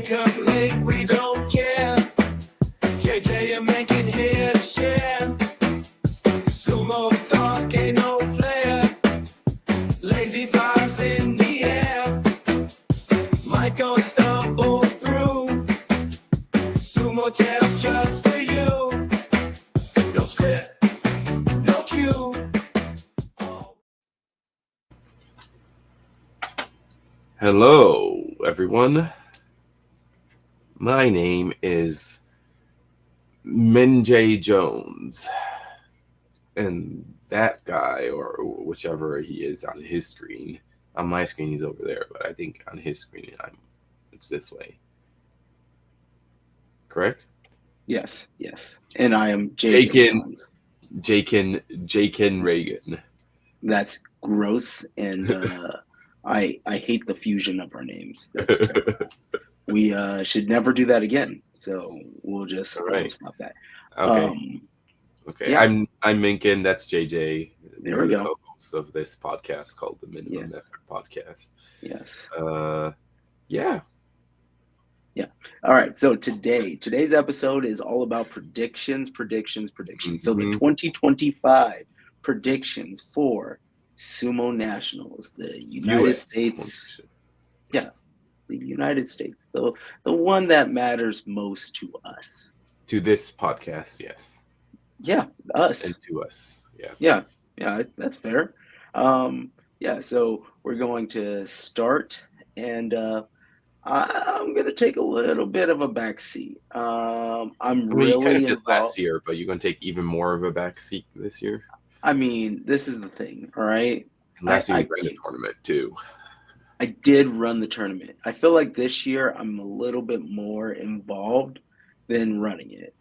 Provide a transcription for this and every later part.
Wake up late, we don't care. JJ and Mengkin here to share. Sumo talk ain't no flair. Lazy vibes in the air. Might go stumble through. Sumo tales just for you. No script, no cue. Hello, everyone. My name is Minjay Jones, and that guy, or whichever he is on his screen, on my screen he's over there, but I think on his screen it's this way. Correct? Yes. And I am JJ Jones. Jakin Reagan. That's gross, and I hate the fusion of our names. That's terrible. We should never do that again. So we'll just stop that. Okay. Okay. Yeah. I'm Mengkin. That's JJ. There We're we the go. co-hosts of this podcast called the Minimum Effort Podcast. Yes. Yeah. All right. So today's episode is all about predictions. So the 2025 predictions for Sumo Nationals, the United States. Yeah, the United States, the one that matters most to us. To this podcast, yes. Yeah, us. And to us, yeah. Yeah, that's fair. So we're going to start, and I'm going to take a little bit of a backseat. You kind of did last year, but you're going to take even more of a backseat this year? I mean, this is the thing, all right? Last year you ran the tournament, too. I did run the tournament. I feel like this year I'm a little bit more involved than running it,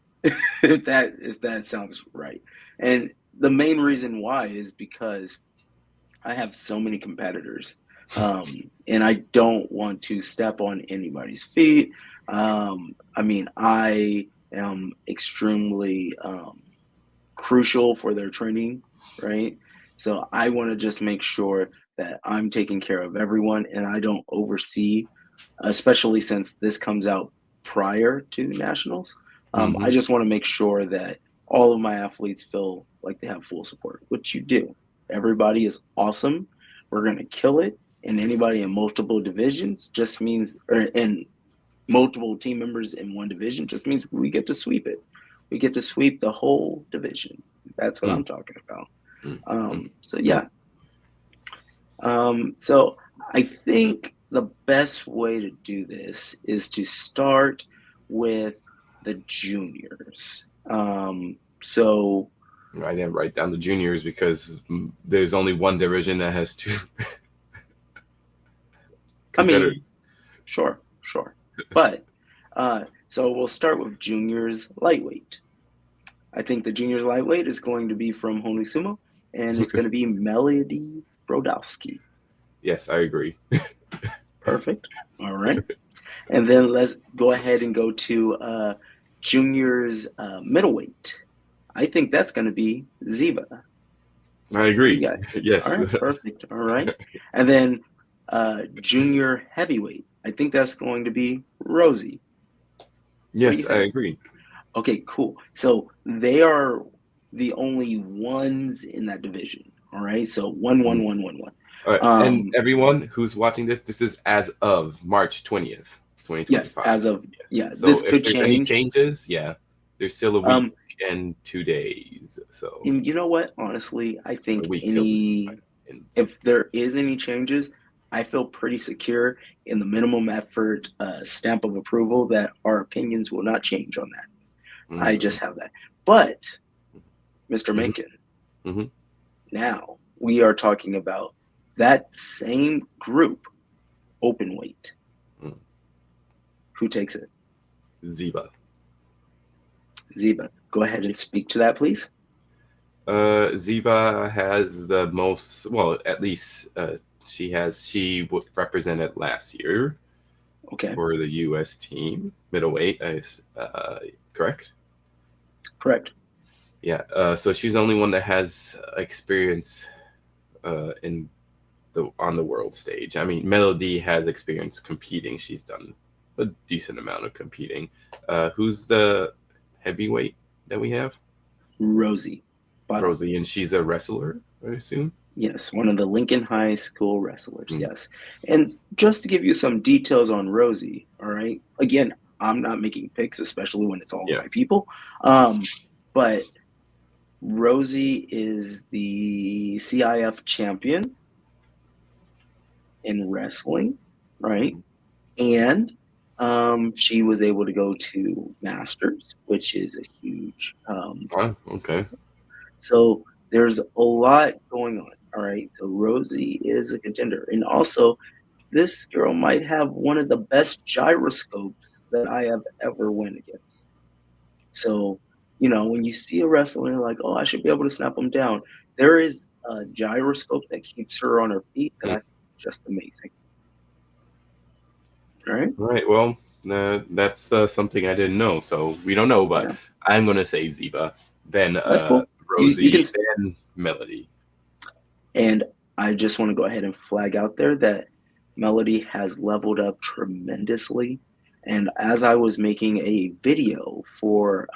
if that sounds right. And the main reason why is because I have so many competitors, and I don't want to step on anybody's feet. I am extremely crucial for their training, right? So I want to just make sure that I'm taking care of everyone and I don't oversee, especially since this comes out prior to nationals. I just want to make sure that all of my athletes feel like they have full support, which you do. Everybody is awesome. We're going to kill it. And anybody in multiple divisions just means, and multiple team members in one division just means we get to sweep it. We get to sweep the whole division. That's what I'm talking about. So I think the best way to do this is to start with the juniors. So I didn't write down the juniors because there's only one division that has two. Sure. But so we'll start with juniors lightweight. I think the juniors lightweight is going to be from Honu Sumo, and it's going to be Melody Brodowski. Yes, I agree. Perfect. All right. And then let's go ahead and go to juniors middleweight. I think that's going to be Ziva. I agree. Yes. All right. Perfect. All right. And then junior heavyweight. I think that's going to be Rosie. Yes, I agree. Okay, cool. So they are the only ones in that division. All right. So 1. All right. And everyone who's watching this is as of March 20th, 2025. Yes, as of So this if could there's change. any changes, there's still a week and 2 days. So and you know what? Honestly, I think if there is any changes, I feel pretty secure in the minimum effort stamp of approval that our opinions will not change on that. I just have that. But, Mr. Mengkin, now we are talking about that same group, open weight. Who takes it? Ziba. Go ahead and speak to that, please. Ziba has the most, well, at least she represented last year. Okay. For the US team, middleweight, correct? Correct. Yeah. So she's the only one that has experience on the world stage. I mean, Melody has experience competing. She's done a decent amount of competing. Who's the heavyweight that we have? Rosie. Rosie, and she's a wrestler, I assume. Yes, one of the Lincoln High School wrestlers. Mm. Yes. And just to give you some details on Rosie, all right. Again, I'm not making picks, especially when it's all Yeah. my people. But Rosie is the CIF champion in wrestling, right? And she was able to go to Masters, which is a huge Oh, okay. so there's a lot going on. All right. So Rosie is a contender. And also, this girl might have one of the best gyroscopes that I have ever went against. So, when you see a wrestler, you're like, oh, I should be able to snap them down. There is a gyroscope that keeps her on her feet that I think is just amazing. All right. All right. Well, that's something I didn't know. So we don't know, but Yeah. I'm gonna say Ziba, then That's cool. Rosie, You can, then Melody. and I just want to go ahead and flag out there that Melody has leveled up tremendously. And as I was making a video for,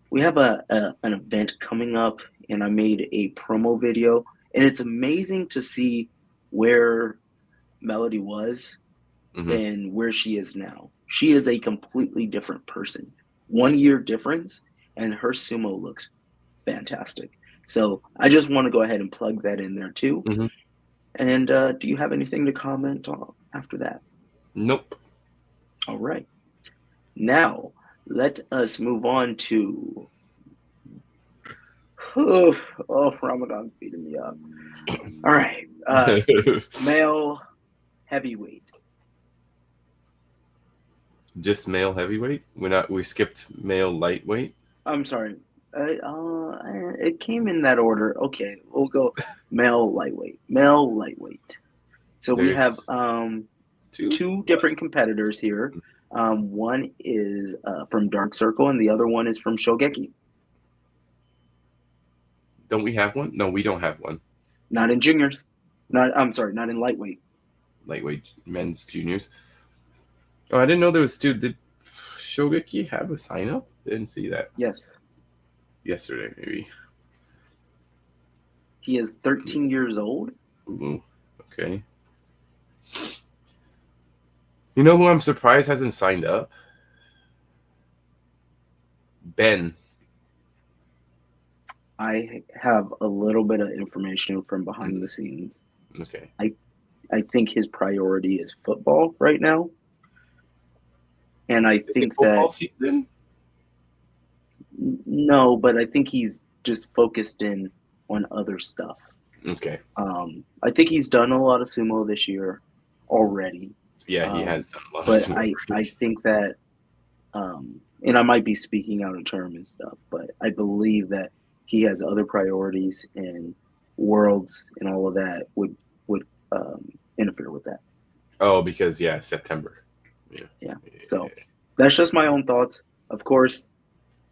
we have an event coming up, and I made a promo video, and it's amazing to see where Melody was Mm-hmm. and where she is now. She is a completely different person. 1 year difference, and her sumo looks fantastic. So I just want to go ahead and plug that in there too. Mm-hmm. And do you have anything to comment on after that? Nope. All right. Now, let us move on to. Oh, Ramadan's beating me up. All right. Male heavyweight. Just male heavyweight. We skipped male lightweight. I'm sorry. It came in that order. Okay, we'll go male lightweight. Male lightweight. So we have two different competitors here. One is from Dark Circle, and the other one is from Shogeki. Don't we have one? No, we don't have one. Not in juniors. I'm sorry, not in lightweight. Lightweight men's juniors. Oh, I didn't know there was two. Did Shogeki have a sign up? Didn't see that. Yes. Yesterday, maybe. He is 13 years old. Ooh, okay. You know who I'm surprised hasn't signed up? Ben. I have a little bit of information from behind the scenes. Okay. I think his priority is football right now. And I think football that season? no, but I think he's just focused in on other stuff. Okay. I think he's done a lot of sumo this year already. Yeah, he has done a lot But of sumo. I think that, and I might be speaking out of term and stuff, but I believe that he has other priorities, and worlds and all of that would interfere with that. Oh, because September. Yeah. So that's just my own thoughts. Of course,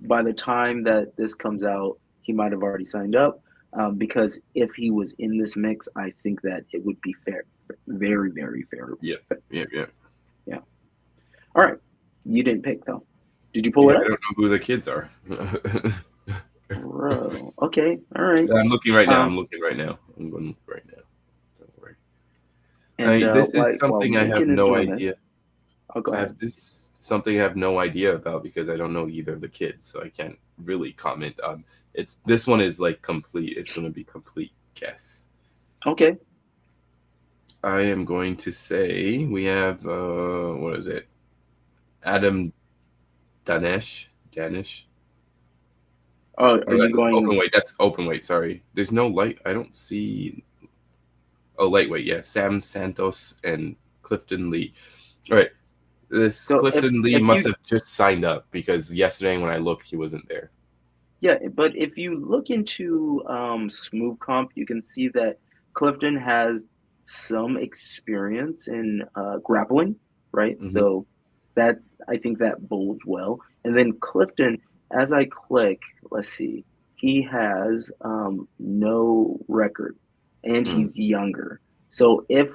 by the time that this comes out, he might have already signed up. Because if he was in this mix, I think that it would be fair, very, very fair. Yeah. All right. You didn't pick though. Did you pull it up? I don't know who the kids are. Bro. Okay. All right. I'm looking right now. I'm going to look right now. Don't worry. And this is something I have no idea. I'll go ahead. This is something I have no idea about because I don't know either of the kids, so I can't really comment on. This one is like complete. It's going to be complete guess. Okay. I am going to say we have what is it? Adam Danish. Oh, are you going open weight? That's open weight. Sorry, there's no light. I don't see. Oh, lightweight. Yeah, Sam Santos and Clifton Lee. All right, Clifton Lee must have just signed up because yesterday when I looked, he wasn't there. Yeah, but if you look into Smooth Comp, you can see that Clifton has some experience in grappling, right? Mm-hmm. So that I think that bodes well. And then Clifton, as I click, let's see, he has no record, and he's younger. So if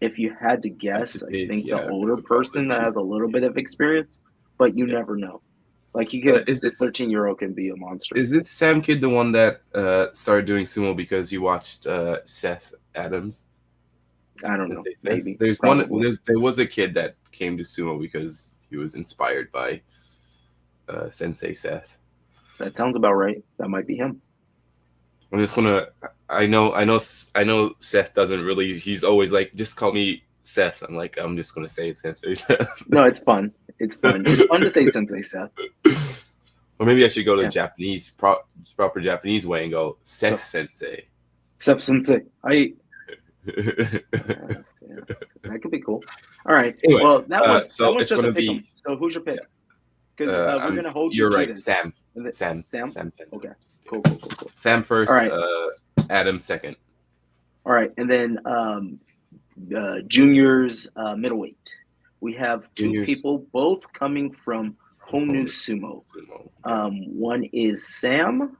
If you had to That's guess, a I big, think the yeah, older would probably person that be. has a little bit of experience, but you Yeah. never know. Like he could, Is this this 13-year-old can be a monster. is this Sam Kid the one that started doing sumo because you watched Seth Adams? I don't know. Sensei Seth? Maybe. There's one. Probably. There was a kid that came to sumo because he was inspired by Sensei Seth. That sounds about right. That might be him. I'm just gonna. I know. Seth doesn't really. He's always like, just call me Seth. I'm like, I'm just gonna say Sensei Seth. No, it's fun. It's fun. It's fun to say Sensei Seth. Or maybe I should go to Yeah. Japanese proper Japanese way and go Seth Sensei. Seth Sensei. Yes. That could be cool. All right. Anyway, Well, that one's it's just a gonna pick 'em. be. So who's your pick? Because we're gonna hold you You're to right, this. Sam. Sam? Sam. Okay. Yeah. Cool. Sam first. All right. Adam second. All right, and then juniors middleweight. We have two Juniors. people, both coming from Honu Sumo. One is Sam,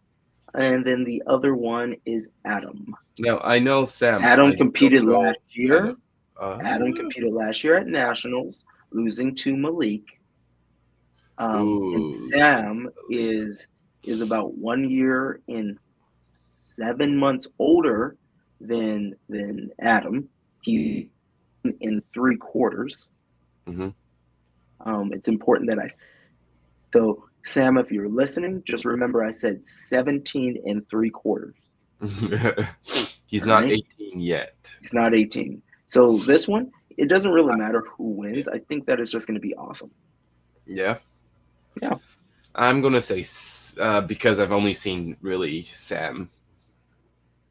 and then the other one is Adam. Now I know Sam. Adam competed last year. Adam. Adam competed last year at Nationals, losing to Malik. And Sam is about 1 year and 7 months older than Adam. He's in 3/4. It's important that so Sam, if you're listening, just remember I said 17 3/4. He's not 18 yet. He's not 18. So this one, it doesn't really matter who wins. I think that is just going to be awesome. Yeah. Yeah. I'm gonna say because I've only seen really Sam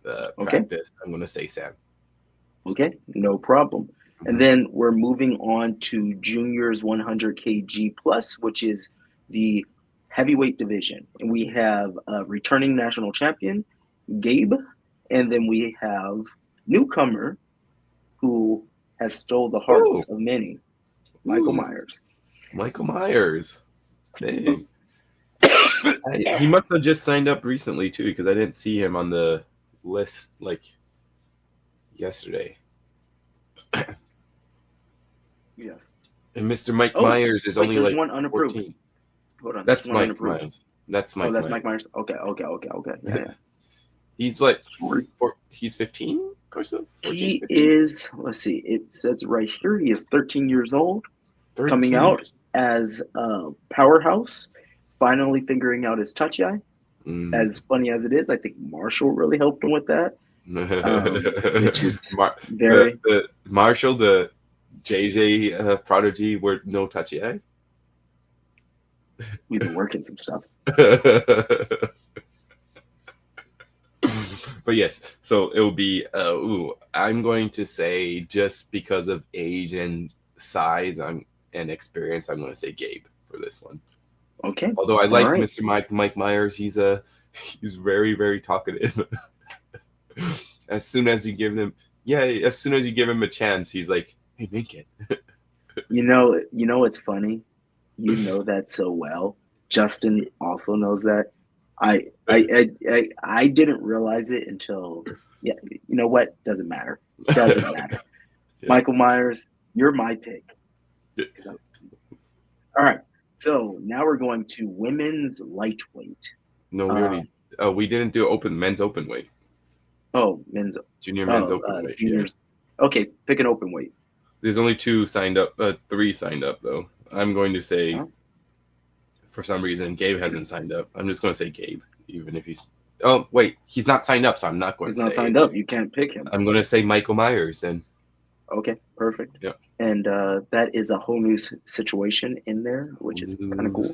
practice. I'm gonna say Sam. Okay, no problem. And then we're moving on to juniors 100 kg plus, which is the heavyweight division. And we have a returning national champion, Gabe, and then we have newcomer who has stole the hearts of many, Michael Myers. Michael Myers. Dang. He must have just signed up recently too, because I didn't see him on the list like yesterday. Yes. And Mr. Mike Myers is only like one unapproved. 14. Hold on. That's Mike Myers. That's Mike. That's Mike Myers. Okay. Yeah. He's like he's 15, Corso? He 15? Is, let's see, it says right here, he is 13 years old, 13 coming out years. as a powerhouse, finally figuring out his touch eye. As funny as it is, I think Marshall really helped him with that. Which is very... the Marshall, the JJ prodigy, were no touchy eye. We've been working some stuff. But yes, so it will be I'm going to say, just because of age and size and experience, I'm going to say Gabe for this one. Okay. Although I like Mr. Mike Myers, he's very, very talkative. As soon as you give him a chance, he's like, "Hey, Mengkin." You know it's funny. You know that so well. Justin also knows that. I didn't realize it until you know what? Doesn't matter. Yeah. Michael Myers, you're my pick. All right. So now we're going to women's lightweight. No, we didn't do men's open weight. Oh, junior men's open weight. Juniors. Yeah. Okay, pick an open weight. There's only 2 signed up. 3 signed up though. I'm going to say, for some reason, Gabe hasn't signed up. I'm just going to say Gabe, even if he's. Oh wait, he's not signed up, so I'm not going to say. He's not signed up. You can't pick him. I'm going to say Michael Myers then. Okay, perfect. Yeah. And that is a whole new situation in there, which is kind of cool.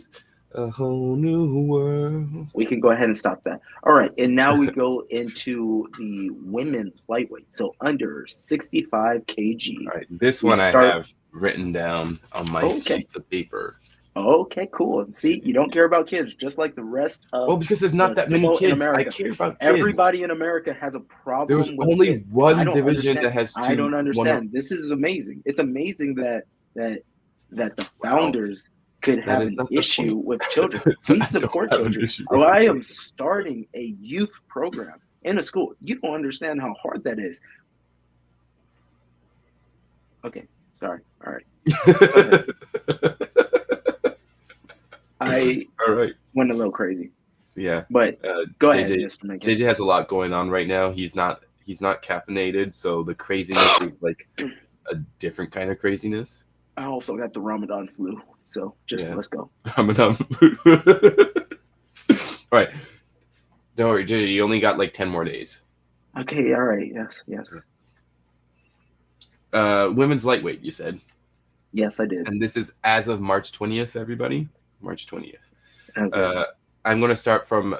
A whole new world. We can go ahead and stop that. All right, and now we go into the women's lightweight. So under 65 kg. All right, this one I have written down on my sheets of paper. Okay, cool. See, you don't care about kids, just like the rest of. Well, because there's not that many kids. I care about kids. Everybody in America has a problem. There's with only kids. one division that has 2. I don't understand. This is amazing. It's amazing that the founders could have an issue with children. We support children. I am starting a youth program in a school. You don't understand how hard that is. Okay, sorry. All right. All I right. went a little crazy, Yeah. but go ahead, JJ Mr. Mengkin. JJ has a lot going on right now. He's not caffeinated, so the craziness is like a different kind of craziness. I also got the Ramadan flu, so just Yeah. let's go. All right. Don't worry, JJ, you only got like 10 more days. Okay, all right. Yes, yes. Women's lightweight, you said. Yes, I did. And this is as of March 20th, everybody. March 20th. As I'm going to start from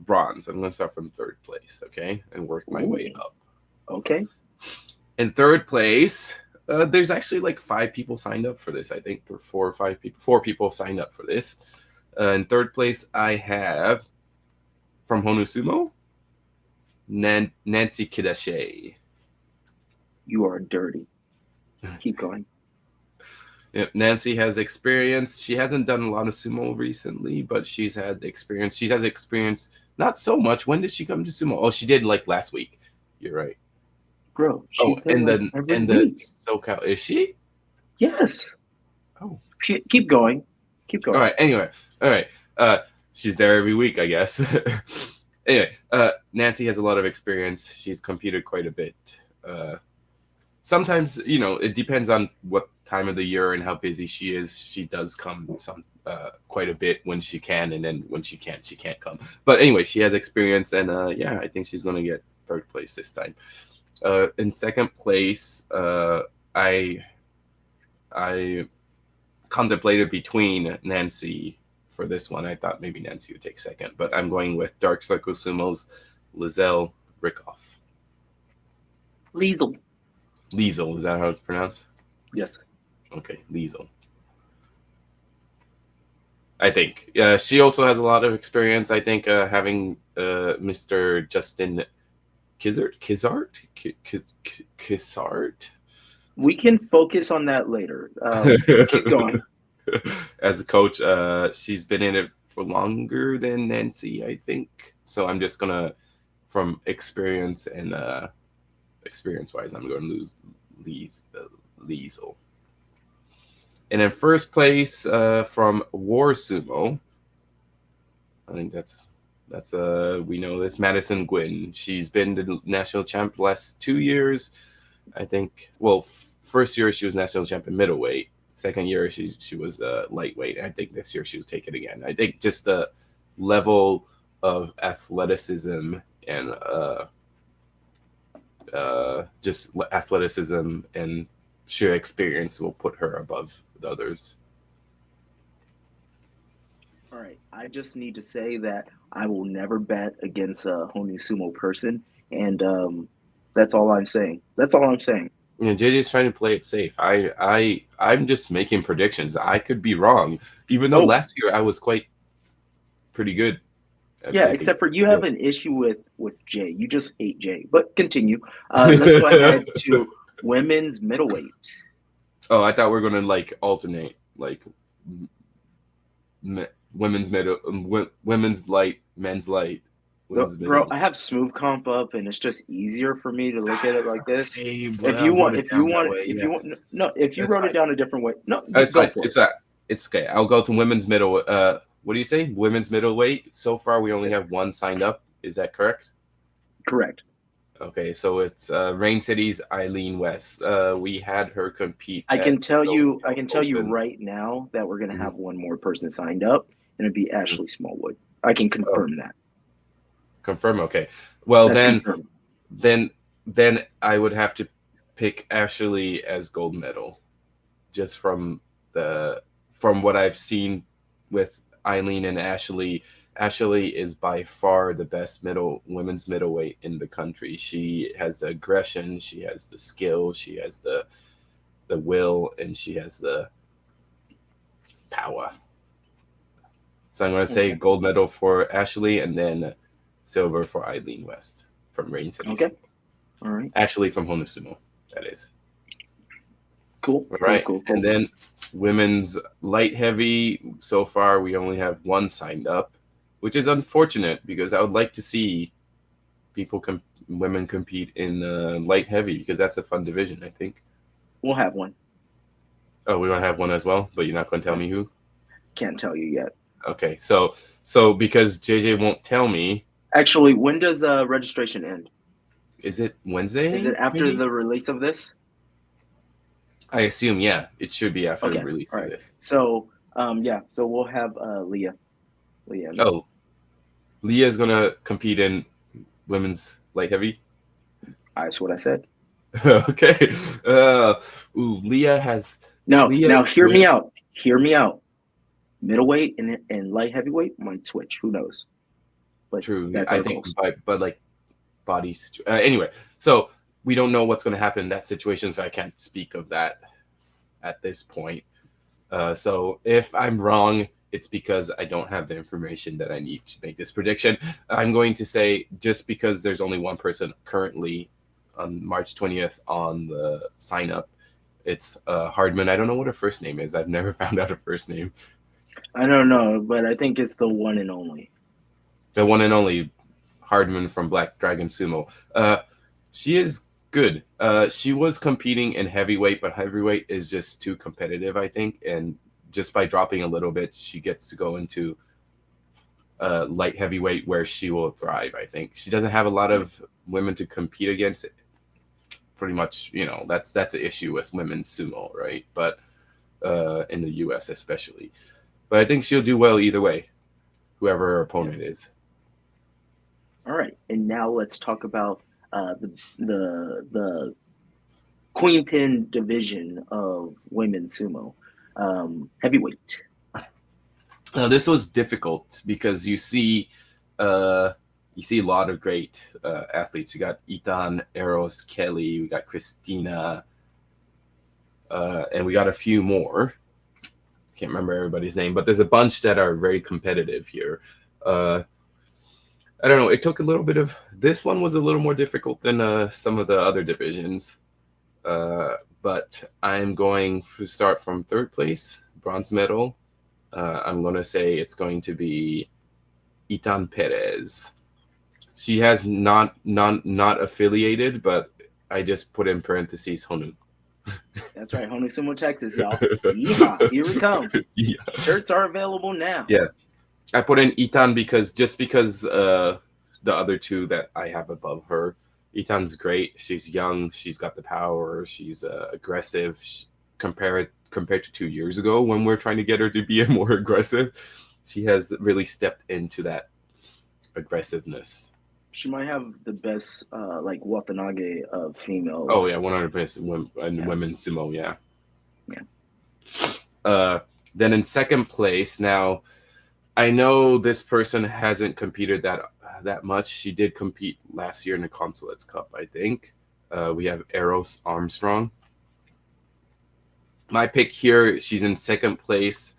bronze. I'm going to start from third place, okay? And work my way up. okay. In third place, there's actually like 5 people signed up for this. I think 4 or 5 people. 4 people signed up for this. In third place, I have from Honu Sumo, Nancy Kidashe. You are dirty. Keep going. Yep, Nancy has experience. She hasn't done a lot of sumo recently, but she's had experience. She has experience, not so much. When did she come to sumo? Oh, she did like last week. You're right. Bro, Oh, she's there and like then every and week. the SoCal, is she? Yes. Oh, Keep going. Keep going. all right. Anyway, all right. She's there every week, I guess. Anyway, Nancy has a lot of experience. She's competed quite a bit. Sometimes, it depends on what time of the year and how busy she is. She does come quite a bit when she can, and then when she can't come. But anyway, she has experience, and I think she's going to get third place this time. In second place, I contemplated between Nancy for this one. I thought maybe Nancy would take second, but I'm going with Dark Circle Sumo's Lizelle Rickoff. Liesel. Liesel, is that how it's pronounced? Yes. Okay, Liesel. I think. She also has a lot of experience. I think having Mr. Justin Kizart? We can focus on that later. Keep going. As a coach, she's been in it for longer than Nancy, I think. So I'm just gonna, from experience and experience-wise, I'm going to lose Liesel. And in first place, from War Sumo, I think that's we know this, Madison Gwynn. She's been the national champ the last 2 years. I think, well, first year she was national champion middleweight. Second year she was lightweight. I think this year she was taken again. I think just the level of athleticism and just athleticism and sheer experience will put her above the others. All right. I just need to say that I will never bet against a Honu Sumo person, and that's all I'm saying. That's all I'm saying. JJ's trying to play it safe. I'm just making predictions. I could be wrong, even though last year I was pretty good. Yeah, except for you have an issue with Jay. You just hate Jay. But continue. Let's go ahead to women's middleweight. Oh, I thought we were gonna like alternate, like women's light, men's light. Bro, I have Smooth Comp up, and it's just easier for me to look at it like this. Hey, if you want, if you wrote it down a different way, no, it's go fine. for it. It's okay. I'll go to women's middle. What do you say? Women's middleweight. So far, we only have one signed up. Is that correct? Correct. Okay, so it's Rain City's Eileen West. We had her compete. I can tell you right now that we're gonna have one more person signed up, and it'd be Ashley Smallwood. I can confirm that. Confirm. Okay. Well, That's then I would have to pick Ashley as gold medal, just from what I've seen with Eileen and Ashley. Ashley is by far the best women's middleweight in the country. She has the aggression, she has the skill, she has the will, and she has the power. So I'm going to say gold medal for Ashley, and then silver for Eileen West from Rain City. Okay. All right. Ashley from Honu Sumo, that is. Cool. All right. Cool. And then women's light heavy, so far we only have one signed up, which is unfortunate because I would like to see women compete in light heavy because that's a fun division, I think. We'll have one. Oh, we want to have one as well, but you're not going to tell me who? Can't tell you yet. Okay, so because JJ won't tell me, Actually, when does registration end? is it Wednesday? Is it after maybe? the release of this? I assume, yeah, it should be after Okay. the release All of right. this. So, yeah. So we'll have Leah. Leah. Oh, Leah's gonna compete in women's light heavy. That's what I said. Okay. Leah has. Now, Leah's hear good. me out. Hear me out. Middleweight and light heavyweight might switch. Who knows? But True. that's I our think, goals. but like body anyway, so we don't know what's going to happen in that situation, so I can't speak of that at this point. So if I'm wrong, it's because I don't have the information that I need to make this prediction. I'm going to say, just because there's only one person currently on March 20th on the sign up, it's Hardman. I don't know what her first name is. I've never found out her first name. I don't know, but I think it's the one and only. The one and only Hardman from Black Dragon Sumo. She is good. She was competing in heavyweight, but heavyweight is just too competitive, I think. And just by dropping a little bit, she gets to go into light heavyweight where she will thrive, I think. She doesn't have a lot of women to compete against. Pretty much, that's an issue with women's sumo, right? But in the US especially. But I think she'll do well either way, whoever her opponent is. All right, and now let's talk about the queen pin division of women's sumo, heavyweight. This was difficult because you see a lot of great athletes. You got Ethan, Eros, Kelly, we got Christina, and we got a few more. Can't remember everybody's name, but there's a bunch that are very competitive here. I don't know. It took a little bit of. This one was a little more difficult than some of the other divisions. But I'm going to start from third place, bronze medal. I'm going to say it's going to be Itan Perez. She has not affiliated, but I just put in parentheses Honu. That's right, Honu Sumo, Texas, y'all. Yeehaw, here we come. Yeah. Shirts are available now. Yeah. I put in Itan because the other two that I have above her, Itan's great. She's young. She's got the power. She's aggressive. Compared to 2 years ago when we're trying to get her to be more aggressive, she has really stepped into that aggressiveness. She might have the best like Watanage of females. Oh yeah, 100% women's sumo. Yeah. Then in second place, now I know this person hasn't competed that much. She did compete last year in the Consulates Cup, I think. We have Eros Armstrong. My pick here, she's in second place.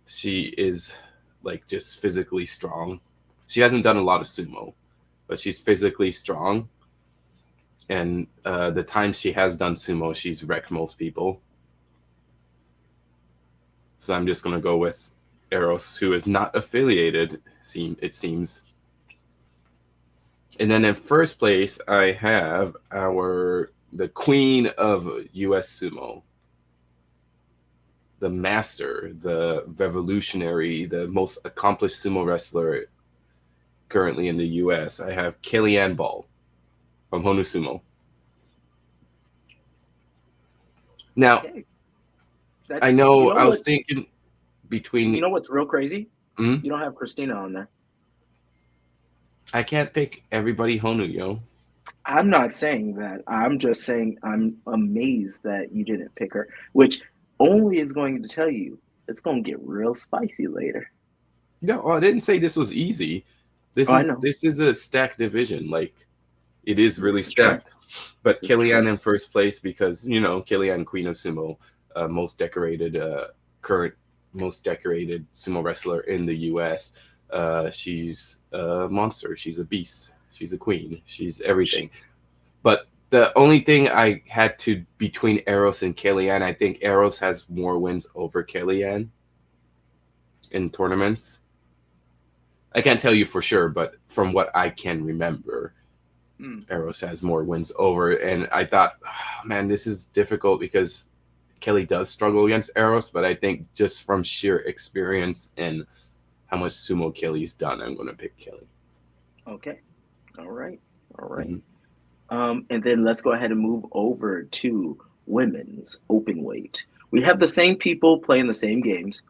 She is like just physically strong. She hasn't done a lot of sumo, but she's physically strong. And the time she has done sumo, she's wrecked most people. So I'm just going to go with Eros, who is not affiliated, it seems. And then in first place, I have the queen of US Sumo, the master, the revolutionary, the most accomplished sumo wrestler currently in the US. I have Kellyanne Ball from Honu Sumo. Now, Okay. I know, I was thinking between... You know what's real crazy? Mm-hmm. You don't have Christina on there. I can't pick everybody Honu, yo. I'm not saying that. I'm just saying I'm amazed that you didn't pick her, which only is going to tell you it's going to get real spicy later. No, I didn't say this was easy. This is a stacked division. Like, it is really stacked. But Kellyanne in first place because, Kellyanne, Queen of Sumo, current most decorated sumo wrestler in the U.S. She's a monster. She's a beast. She's a queen. She's everything. But the only thing I had to between Eros and Kellyanne, I think Eros has more wins over Kellyanne in tournaments. I can't tell you for sure, but from what I can remember, Eros has more wins over. And I thought, oh, man, this is difficult because Kelly does struggle against Eros, but I think just from sheer experience and how much sumo Kelly's done, I'm going to pick Kelly. Okay. All right. And then let's go ahead and move over to women's open weight. We have the same people playing the same games,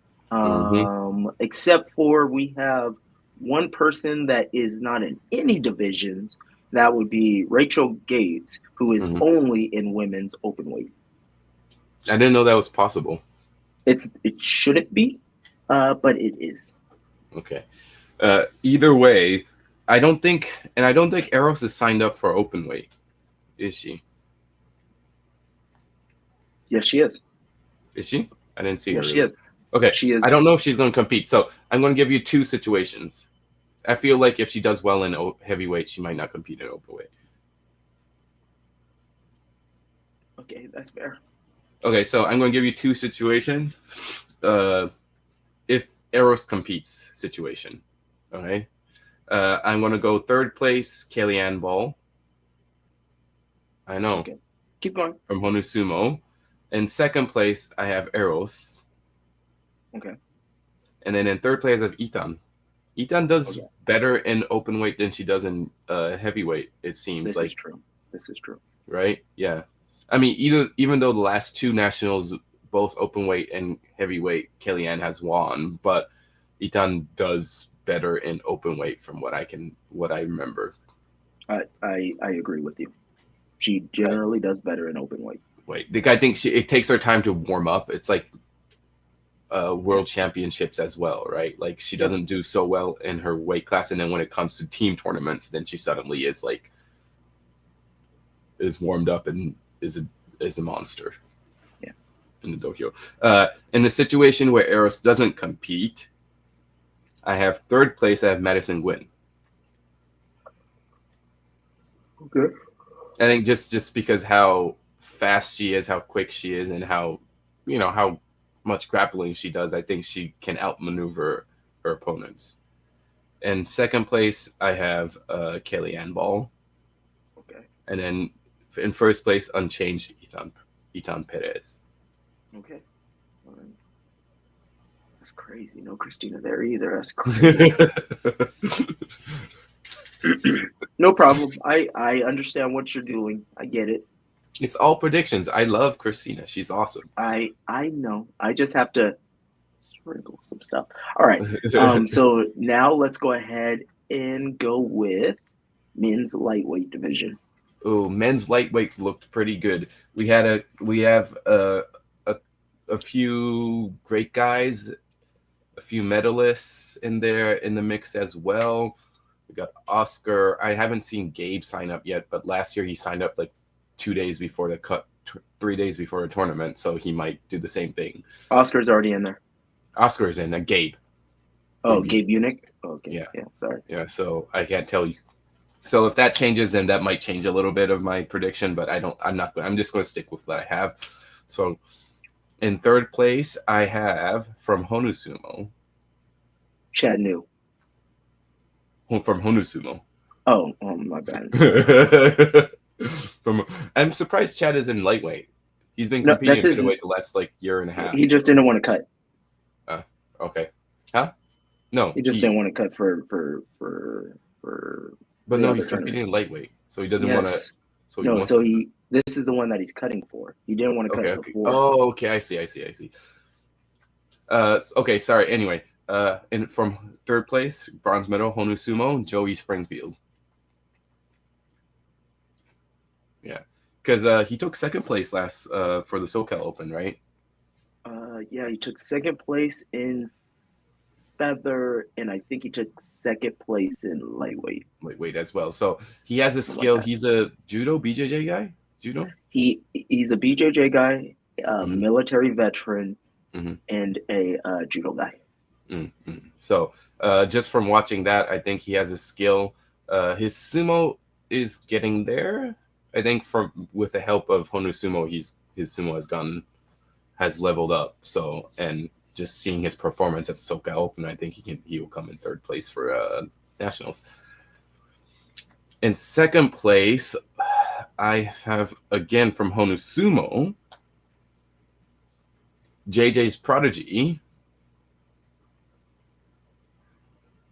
except for we have one person that is not in any divisions. That would be Rachel Gates, who is only in women's open weight. I didn't know that was possible. It shouldn't be, but it is. Okay. Either way, I don't think Eros is signed up for open weight. Is she? Yes, she is. Is she? I didn't see her. Yes, she is. Okay. She is. I don't know if she's going to compete. So I'm going to give you two situations. I feel like if she does well in heavyweight, she might not compete in open weight. Okay, that's fair. Okay, so I'm going to give you two situations. If Eros competes situation. Okay. I'm going to go third place, Kellyanne Ball. I know. Okay. Keep going. From Honu Sumo. In second place, I have Eros. Okay. And then in third place, I have Itan. Itan does better in open weight than she does in heavyweight, it seems. This is true. This is true. Right? Yeah. I mean, even though the last two nationals, both open weight and heavyweight, Kellyanne has won, but Itan does better in open weight from what I remember. I agree with you. She generally does better in open weight. I think it takes her time to warm up. It's like world championships as well, right? Like she doesn't do so well in her weight class, and then when it comes to team tournaments, then she suddenly is warmed up and is a monster. Yeah. In the dohyo. In the situation where Eros doesn't compete, I have third place. I have Madison Gwynn. Okay. I think just because how fast she is, how quick she is, and how much grappling she does, I think she can outmaneuver her opponents. In second place, I have Kellyanne Ball. Okay. And then in first place, unchanged, Itan Perez. Okay. All right. That's crazy. No Christina there either. That's crazy. No problem. I understand what you're doing. I get it. It's all predictions. I love Christina. She's awesome. I know. I just have to sprinkle some stuff. All right. So now let's go ahead and go with men's lightweight division. Oh, men's lightweight looked pretty good. We have a few great guys, a few medalists in there in the mix as well. We got Oscar. I haven't seen Gabe sign up yet, but last year he signed up like 2 days before the cut, 3 days before the tournament, so he might do the same thing. Oscar's already in there. Oscar is in. Gabe. Oh, Gabe Unick? Okay. Yeah. Sorry. Yeah, so I can't tell you. So if that changes, then that might change a little bit of my prediction, but I'm just going to stick with what I have. So in third place, I have from Honu Sumo. Chad New. From Honu Sumo. Oh, my bad. I'm surprised Chad is in lightweight. He's been competing in middleweight the last year and a half. He just didn't want to cut. Okay. Huh? No. He just didn't want to cut for. But no, he's competing in lightweight, so he doesn't want to. This is the one that he's cutting for. He didn't want to cut before. Oh, okay. I see. Okay. Sorry. Anyway, from third place, bronze medal, Honu Sumo, Joey Springfield. Yeah, because he took second place last for the SoCal Open, right? Yeah, he took second place in feather, and I think he took second place in lightweight. Lightweight as well. So he has a skill. He's a judo BJJ guy. Judo. He's a BJJ guy, military veteran, and a judo guy. Mm-hmm. So just from watching that, I think he has a skill. His sumo is getting there. I think with the help of Honu Sumo, his sumo has leveled up. So, and just seeing his performance at the SoCal Open, I think he will come in third place for nationals. In second place, I have again from Honu Sumo, JJ's prodigy,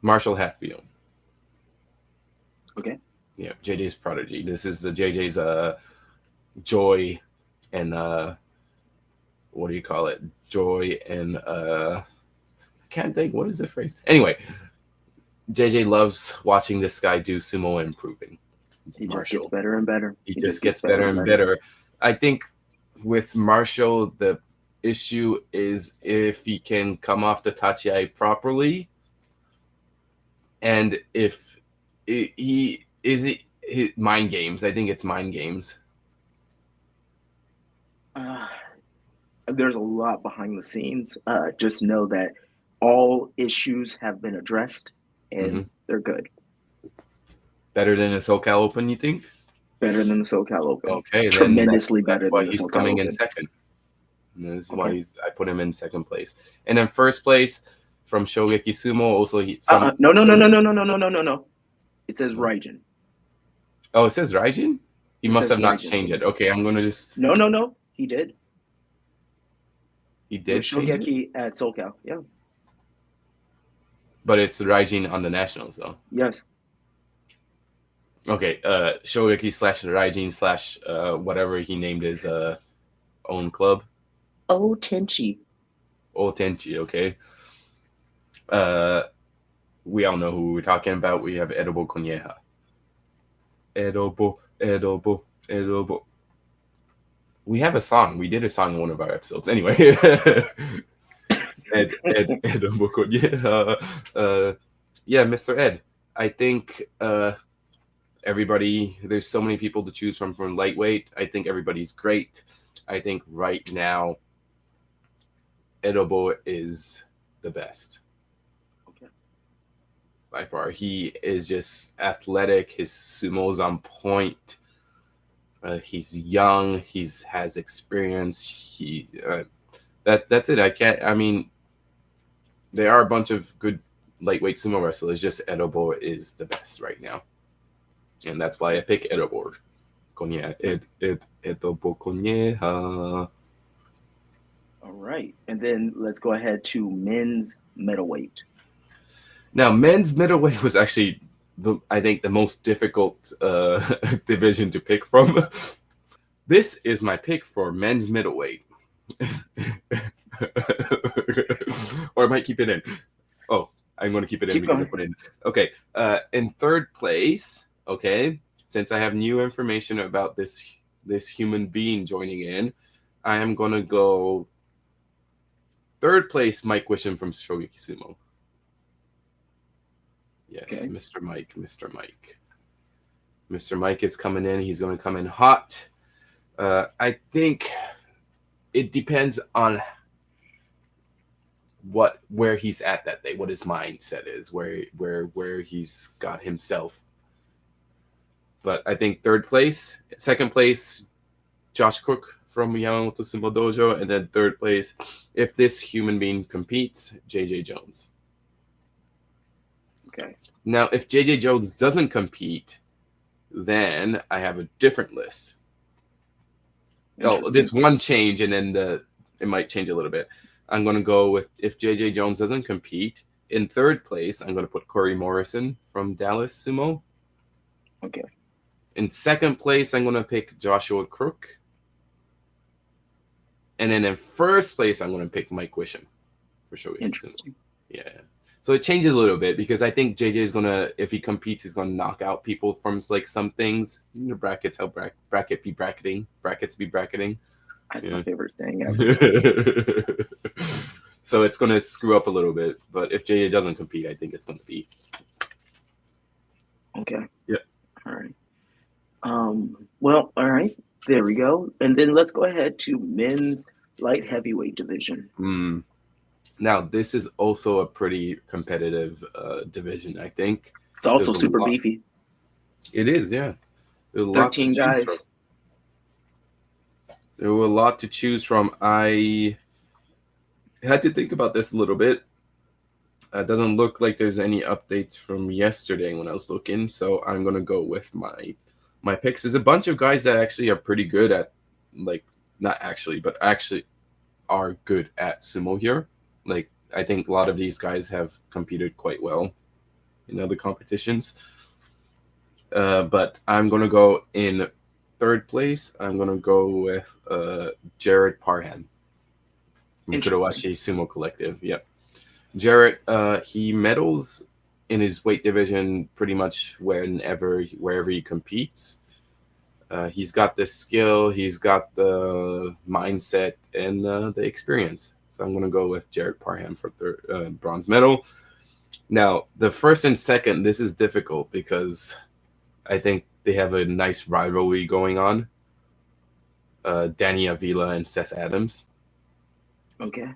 Marshall Hatfield. Okay. Yeah, JJ's prodigy. This is the JJ's joy and what do you call it? Joy and I can't think, what is the phrase? Anyway, JJ loves watching this guy do sumo and improving. He just Marshall. gets better and better. He just gets better and better. I think with Marshall, the issue is if he can come off the tachiai properly, and if he is it mind games. I think it's mind games. There's a lot behind the scenes. Just know that all issues have been addressed, and they're good. Better than the SoCal Open, you think? Better than the SoCal Open. Okay, tremendously better that's why than the he's SoCal coming Open. in second. And this is why I put him in second place. And in first place from Shogeki Sumo, also No. It says Raijin. Oh, it says Raijin? He must have not Raijin. changed it. Okay, I'm gonna just. No. He did. He did change it? Shogeki at SoCal. Yeah. But it's Raijin on the Nationals, though. Yes. Okay, Shogeki / Raijin / whatever he named his own club. Oh, Tenchi. Okay. We all know who we're talking about. We have Edobo Konyeha. Edobo. We have a song. We did a song in one of our episodes. Anyway. Edobo Konyeha. Yeah, Mr. Ed. I think everybody, there's so many people to choose from lightweight. I think everybody's great. I think right now, Edobo is the best. Okay. By far. He is just athletic. His sumo's on point. He's young. He has experience. That's it. I mean, there are a bunch of good lightweight sumo wrestlers. Just Edobo is the best right now. And that's why I pick Edobo. Edobo Konyeha. All right. And then let's go ahead to men's middleweight. Now, men's middleweight was actually, I think, the most difficult division to pick from. This is my pick for men's middleweight. Or I might keep it in. Oh, I'm going to keep it in because I put it in. Okay. In third place, okay, since I have new information about this human being joining in, I am going to go third place, Mike Wisham from Shogeki Sumo. Yes, okay. Mr. Mike is coming in. He's going to come in hot. I think it depends on where he's at that day, what his mindset is, where he's got himself. But I think third place, second place, Josh Cook from Yamamoto Sumo Dojo, and then third place, if this human being competes, JJ Jones. Okay. Now, if JJ Jones doesn't compete, then I have a different list. Oh, there's one change, and then it might change a little bit. I'm going to go with, if JJ Jones doesn't compete, in third place, I'm going to put Corey Morrison from Dallas Sumo. Okay. In second place, I'm going to pick Joshua Crook. And then in first place, I'm going to pick Mike Wisham for sure. Interesting. Yeah. So it changes a little bit because I think JJ is going to, if he competes, he's going to knock out people from like some things. Brackets help brackets be bracketing. That's my favorite saying ever. So it's going to screw up a little bit. But if JJ doesn't compete, I think it's going to be. Okay. Yeah. All right. Well, all right. There we go. And then let's go ahead to men's light heavyweight division. Now, this is also a pretty competitive division, I think. It's also super beefy. It is, yeah. There's a 13 guys. There were a lot to choose from. I had to think about this a little bit. Doesn't look like there's any updates from yesterday when I was looking, so I'm gonna go with my picks. There's a bunch of guys that actually are pretty good at, like, not actually, but actually are good at sumo here. Like, I think a lot of these guys have competed quite well in other competitions. But I'm gonna go in third place. I'm gonna go with Jared Parham from Interesting. Kurowashi Sumo Collective. Yep. Jarrett, he medals in his weight division pretty much wherever he competes. He's got the skill, he's got the mindset, and the experience. So I'm going to go with Jared Parham for bronze medal. Now, the first and second, this is difficult because I think they have a nice rivalry going on. Danny Avila and Seth Adams. Okay.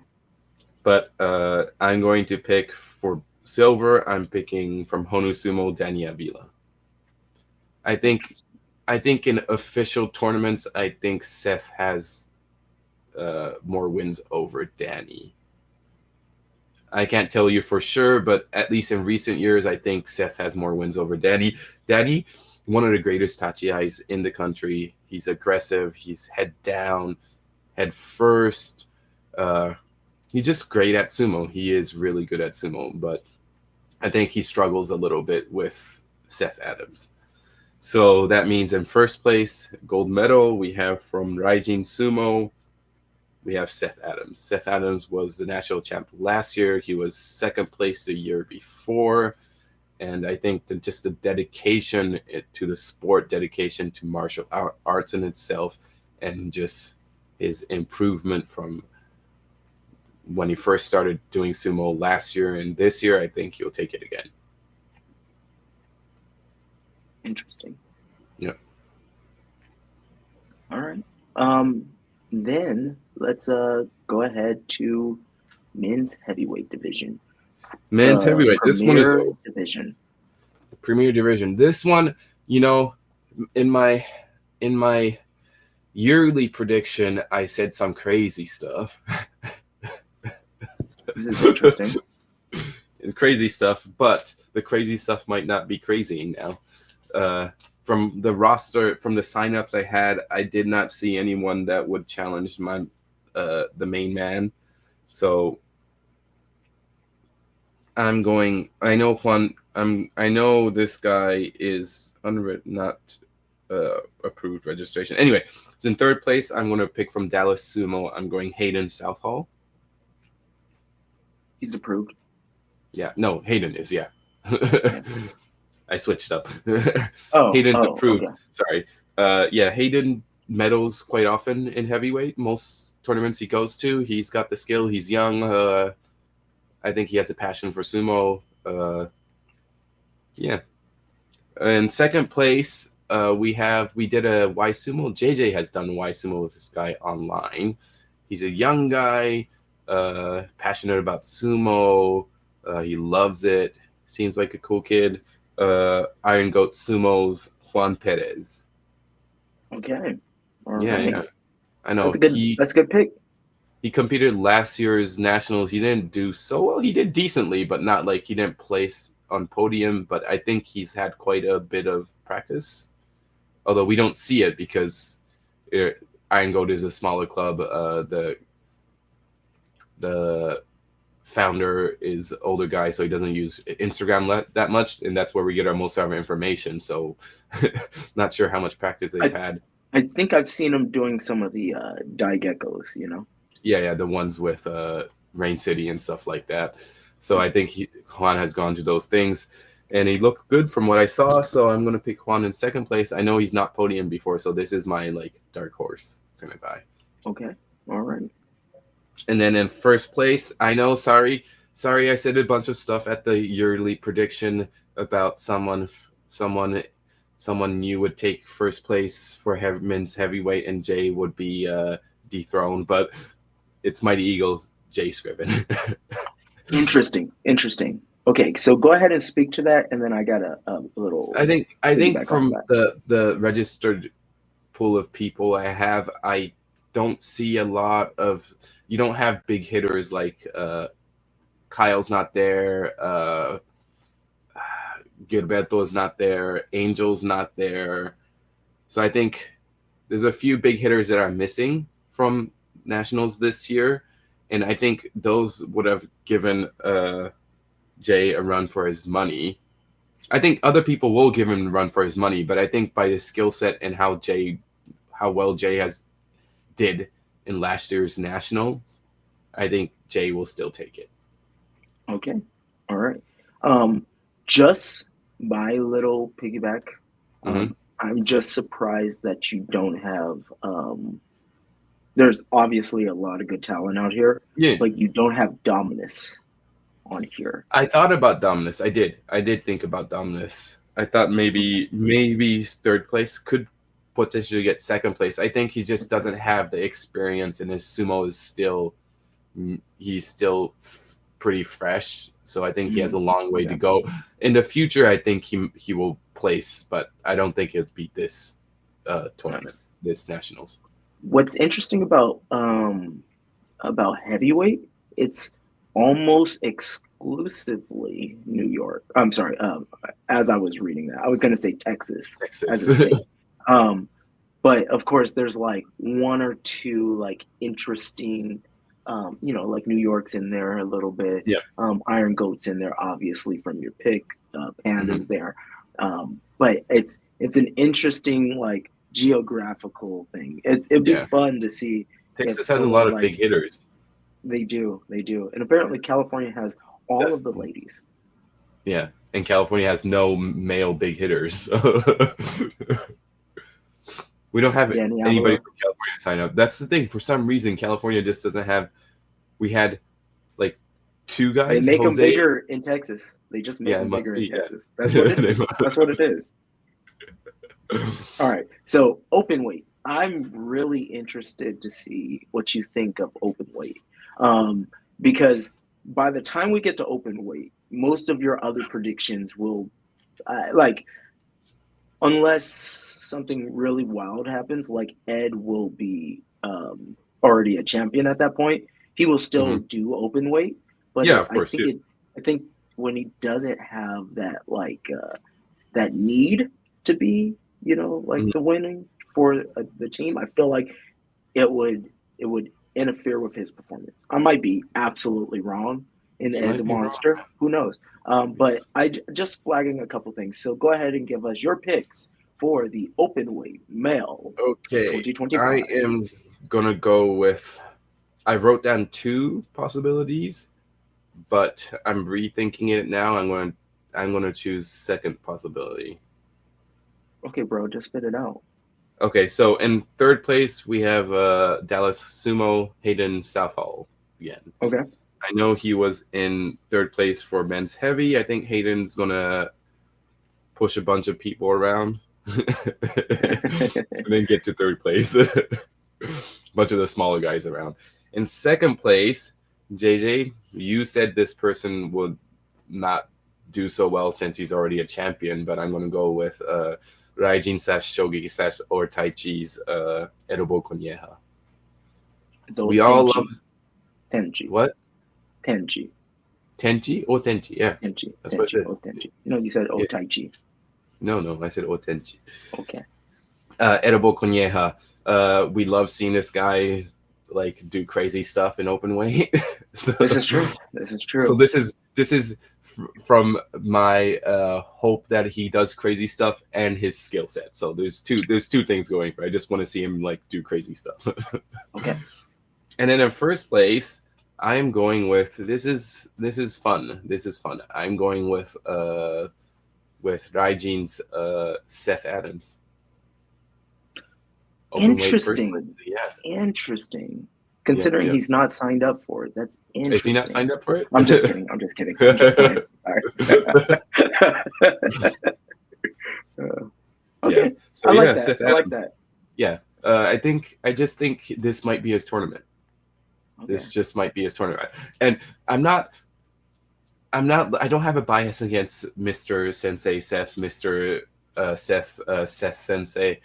But I'm going to pick for silver. I'm picking from Honu Sumo Danny Avila. I think in official tournaments, I think Seth has more wins over Danny. I can't tell you for sure, but at least in recent years, I think Seth has more wins over Danny. Danny, one of the greatest tachiais in the country. He's aggressive. He's head down, head first. He's just great at sumo. He is really good at sumo, but I think he struggles a little bit with Seth Adams. So that means in first place, gold medal, we have from Raijin Sumo, we have Seth Adams. Seth Adams was the national champ last year. He was second place the year before. And I think that just the dedication to the sport, dedication to martial arts in itself, and just his improvement from when he first started doing sumo last year and this year, I think he'll take it again. Interesting. Yeah. All right. Then let's go ahead to men's heavyweight division. Men's heavyweight. This one is Premier division. Premier division. This one, in my yearly prediction, I said some crazy stuff. This is interesting. Crazy stuff, but the crazy stuff might not be crazy now. From the roster, from the signups I had, I did not see anyone that would challenge the main man. So I'm going. I know Juan. I know this guy is not approved registration. Anyway, in third place, I'm going to pick from Dallas Sumo. I'm going Hayden Southall. He's approved. Yeah, no, Hayden is, yeah. Okay. I switched up. Hayden's approved. Okay. Sorry. Yeah, Hayden medals quite often in heavyweight. Most tournaments he goes to, he's got the skill. He's young. I think he has a passion for sumo. Yeah. In second place, we did a Y Sumo. JJ has done Y Sumo with this guy online. He's a young guy, passionate about sumo. He loves it. Seems like a cool kid. Iron Goat Sumo's Juan Perez. Okay. All right. Yeah. I know. That's a good pick. He competed last year's nationals. He didn't do so well. He did decently, but not like he didn't place on podium. But I think he's had quite a bit of practice. Although we don't see it because Iron Goat is a smaller club. The founder is an older guy, so he doesn't use Instagram that much, and that's where we get most of our information. So not sure how much practice they've had. I think I've seen him doing some of the Dai Geckos, Yeah, the ones with Rain City and stuff like that. So I think Juan has gone to those things, and he looked good from what I saw. So I'm going to pick Juan in second place. I know he's not podium before, so this is my dark horse kind of guy. Okay, all right. And then in first place, I know, sorry, I said a bunch of stuff at the yearly prediction about someone you would take first place for men's heavyweight, and Jay would be dethroned, but it's Mighty Eagles, Jay Scriven. Interesting. Okay, so go ahead and speak to that, and then I got a little. I think from the registered pool of people I have, I don't see a lot of. You don't have big hitters like Kyle's not there. Gilberto's not there. Angel's not there. So I think there's a few big hitters that are missing from Nationals this year, and I think those would have given Jay a run for his money. I think other people will give him a run for his money, but I think by his skill set and how well Jay has did in last year's Nationals, I think Jay will still take it. Okay. All right. Just my little piggyback. I'm just surprised that you don't have. There's obviously a lot of good talent out here, but you don't have Dominus on here. I thought about Dominus. I did think about Dominus. I thought maybe third place could potentially get second place. I think he just doesn't have the experience, and his sumo is he's still pretty fresh. So I think he has a long way to go. In the future, I think he will place, but I don't think he'll beat this tournament, this Nationals. What's interesting about heavyweight, it's almost exclusively New York. I'm sorry. As I was reading that, I was going to say Texas as a state. But of course, there's like one or two like interesting, like New York's in there a little bit. Yeah. Iron Goat's in there, obviously from your pick. Panda's there. But it's an interesting like geographical thing. It'd be fun to see. Texas has a lot of big hitters. They do, and apparently California has all of the ladies. Yeah, and California has no male big hitters. We don't have anybody from California sign up. That's the thing. For some reason, California just doesn't have. We had like two guys. They make them bigger in Texas. They just make them bigger in Texas. That's what it is. That's what it is. All right. So open weight. I'm really interested to see what you think of open weight. Because by the time we get to open weight, most of your other predictions will unless something really wild happens, like Ed will be already a champion at that point. He will still do open weight, but of course, I think when he doesn't have that that need to be, the winning for the team, I feel like it would interfere with his performance. I might be absolutely wrong, and Ed's a monster. Who knows? But I just flagging a couple things. So go ahead and give us your picks for the open weight male. Okay, 2025. I am gonna go with. I wrote down two possibilities, but I'm rethinking it now. I'm gonna choose second possibility. Okay, bro, just spit it out. Okay, so in third place we have Dallas Sumo Hayden Southall again. Okay. I know he was in third place for men's heavy. I think Hayden's gonna push a bunch of people around and then get to third place. A bunch of the smaller guys around. In second place, JJ, you said this person would not do so well since he's already a champion, but I'm gonna go with Raijin Shogi or Tai Chi's Erobo Konyeha. We all love Tenchi. What? Tenchi. Tenchi or Tenchi? Yeah. Tenchi. That's what I said. Tenchi. You said Tai Chi. No, I said Tenchi. Okay. Erobo Konyeha. We love seeing this guy do crazy stuff in open weight. This is true. So this is from my hope that he does crazy stuff and his skill set. So there's two things going for. I just want to see him do crazy stuff. Okay. And then in first place, I am going with this is fun. This is fun. I'm going with Raijin's Seth Adams. Interesting. Interesting. Considering he's not signed up for it, that's interesting. Is he not signed up for it? I'm just kidding. I'm just kidding. Sorry. Okay. Yeah. So, I like that. Seth I like Adams. that. Yeah. I just think this might be his tournament. Okay. This just might be his tournament. And I don't have a bias against Mr. Sensei Seth, Mr. Seth Sensei.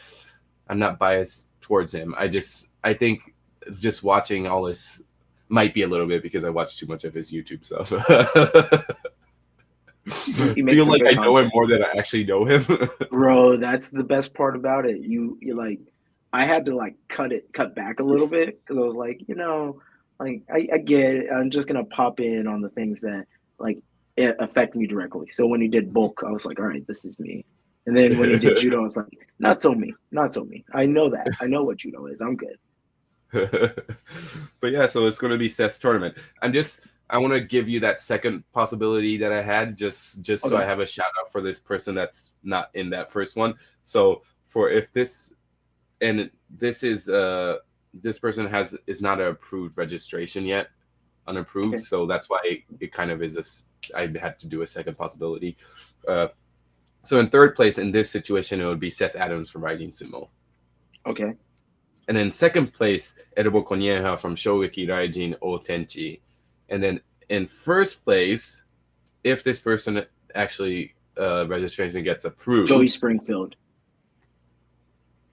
I'm not biased towards him. I think just watching all his Might be a little bit because I watch too much of his YouTube stuff. He makes Feel some like good I know him content. more than I actually know him. Bro, that's the best part about it. You like, I had to like cut back a little bit because I was like, like I get it. I'm just gonna pop in on the things that like affect me directly. So when he did bulk, I was like, all right, this is me. And then when he did judo, I was like, not so me, not so me. I know that. I know what judo is. I'm good. But yeah, so it's going to be Seth's tournament. I want to give you that second possibility that I had, just so I Okay. have a shout out for this person that's not in that first one. So for if this and this is this person is not an approved registration yet, unapproved. Okay. So that's why it kind of is I had to do a second possibility. So in third place in this situation, it would be Seth Adams from Riding Sumo. Okay. And then second place, Edibo Konyeha from Shogeki Raijin Otenchi. And then in first place, if this person actually registration gets approved, Joey Springfield.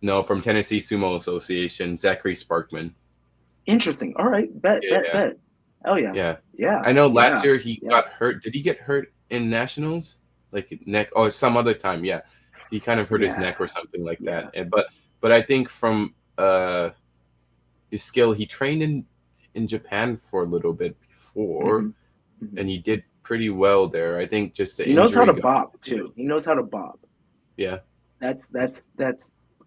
No, from Tennessee Sumo Association, Zachary Sparkman. Interesting. All right. Bet. Oh yeah. Yeah. Yeah. I know last Yeah. year he Yeah. got hurt. Did he get hurt in nationals? Like neck or some other time? Yeah. He kind of hurt his Yeah. neck or something like Yeah. that. And but I think from his skill, he trained in Japan for a little bit before, Mhm. and he did pretty well there. I think just the He knows how injury to got bob too. He knows how to bob. yeah. That's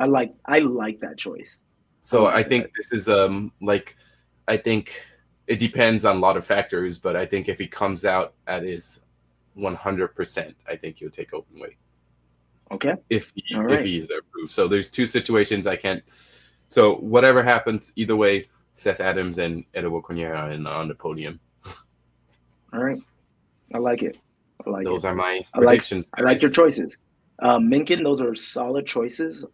I like that choice. So like I that. think this is like I think it depends on a lot of factors, but I think if he comes out at his 100%, I think he'll take open weight. Okay. If All right. he is approved. So there's two situations I can't. So whatever happens, either way, Seth Adams and Edibo Konyeha on the podium. All right. I like it. Those are my I like predictions. I like your Guys. choices. Minkin, those are solid choices.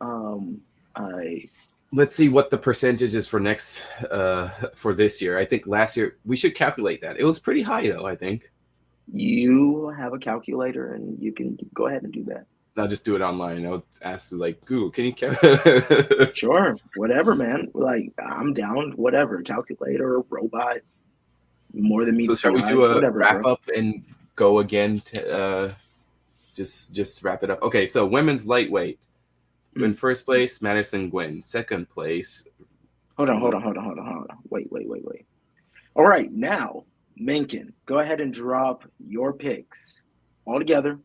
Let's see what the percentage is for next for this year. I think last year we should calculate that. It was pretty high though, I think. You have a calculator and you can go ahead and do that. I'll just do it online. I'll ask like Google, can you calculate? Sure. Whatever, man. Like I'm down, whatever. Calculator, robot, more than So meets shall the we do eyes, a whatever, wrap bro. up and go again to just wrap it up? Okay, so women's lightweight. In first place, Madison Gwynn. Second place. Hold on. Wait. All right, now, Mencken, go ahead and drop your picks all together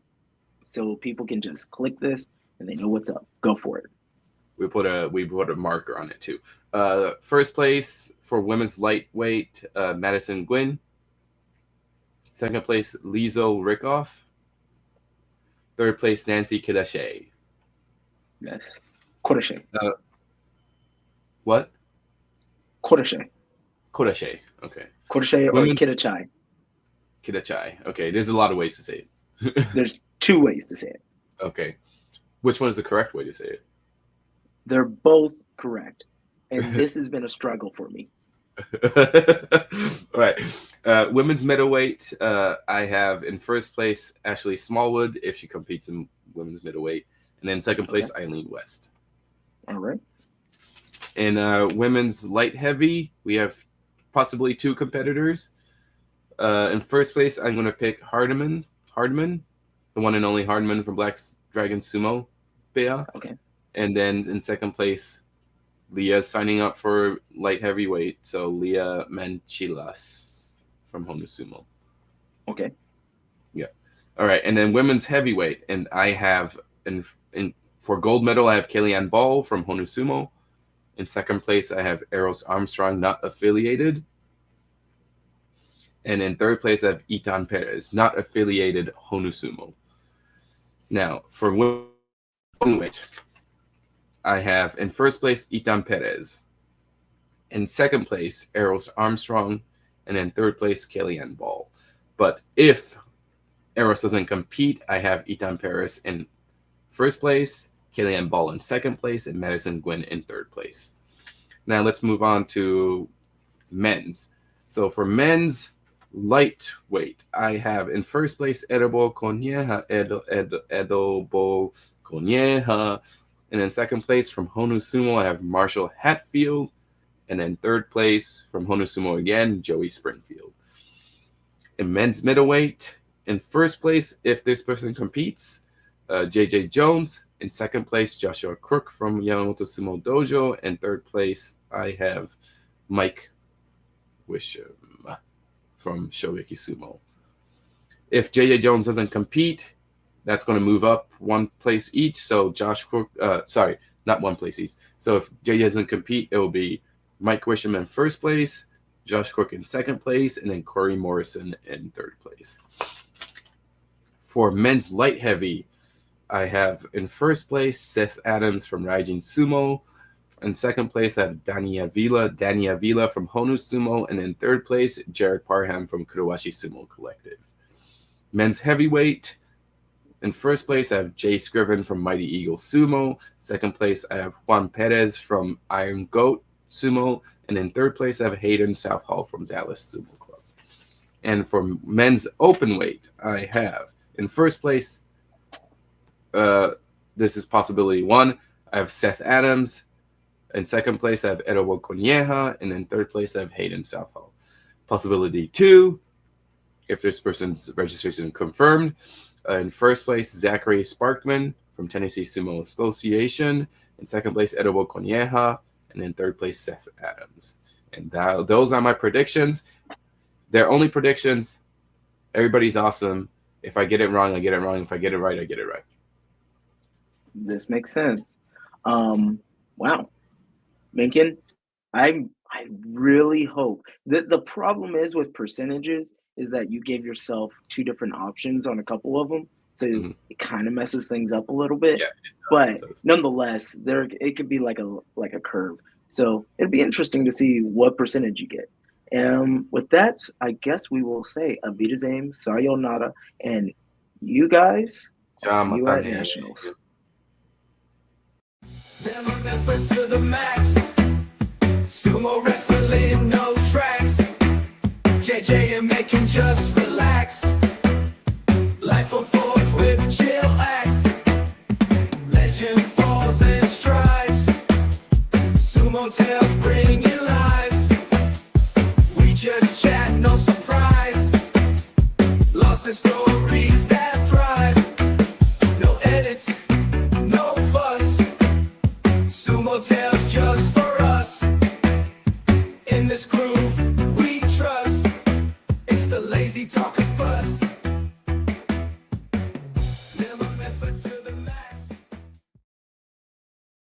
so people can just click this and they know what's up. Go for it. We put a marker on it too. First place for women's lightweight, Madison Gwynn. Second place, Lizo Rickoff. Third place, Nancy Kidashe. Yes. Kodashe. What? Kodashe. Kodashe. Okay. Kodashe or Women's Kidachai. Kidachai. Okay. There's a lot of ways to say it. There's two ways to say it. Okay. Which one is the correct way to say it? They're both correct. And this has been a struggle for me. All right. Women's middleweight, I have in first place Ashley Smallwood if she competes in women's middleweight. And then second place, Eileen West. All right. In women's light heavy, we have possibly two competitors. In first place, I'm going to pick Hardman, the one and only Hardman from Black Dragon Sumo Bea. Okay. And then in second place, Leah's signing up for light heavyweight. So Leah Manchilas from Honu Sumo. Okay. Yeah. All right. And then women's heavyweight. And I have, for gold medal, I have Kellyanne Ball from Honu Sumo. In second place, I have Eros Armstrong, not affiliated. And in third place, I have Itan Perez, not affiliated Honu Sumo. Now, for women's, I have in first place Itan Perez. In second place, Eros Armstrong. And in third place, Kellyanne Ball. But if Eros doesn't compete, I have Itan Perez in first place, Kellyanne Ball in second place, and Madison Gwynn in third place. Now let's move on to men's. So for men's lightweight, I have in first place Edibo Konyeha, Edibo Konyeha. And in second place from Honu Sumo, I have Marshall Hatfield. And then third place from Honu Sumo again, Joey Springfield. In men's middleweight, in first place, if this person competes, JJ Jones. In second place, Joshua Crook from Yamamoto Sumo Dojo. And third place, I have Mike Wisham from Shogeki Sumo. If JJ Jones doesn't compete, that's going to move up one place each. So Josh Crook, not one place each. So if JJ doesn't compete, it will be Mike Wisham in first place, Josh Crook in second place, and then Corey Morrison in third place. For men's light heavy, I have in first place Seth Adams from Raijin Sumo. In second place, I have Danny Avila from Honu Sumo. And in third place, Jared Parham from Kurowashi Sumo Collective. Men's heavyweight, in first place, I have Jay Scriven from Mighty Eagle Sumo. Second place, I have Juan Perez from Iron Goat Sumo. And in third place, I have Hayden Southall from Dallas Sumo Club. And for men's open weight, I have in first place, this is possibility 1, I have Seth Adams. In second place, I have Edobo Conyeja. And in third place, I have Hayden Southall. Possibility 2, if this person's registration confirmed, in first place, Zachary Sparkman from Tennessee Sumo Association. In second place, Edobo Conyeja. And in third place, Seth Adams. And those are my predictions. They're only predictions. Everybody's awesome. If I get it wrong, I get it wrong. If I get it right, I get it right. This makes sense. Wow. Mengkin, I really hope that the problem is with percentages is that you gave yourself 2 different options on a couple of them. So it kind of messes things up a little bit. Yeah, but nonetheless, it could be like a curve. So it'd be interesting to see what percentage you get. And with that, I guess we will say Abidazame, sayonara, and you guys, I'll see you at Nationals. Never effort to the max. Sumo wrestling, no tracks. JJ and Mengkin just relax. Life affords with chill acts. Legend falls and strides. Sumo tell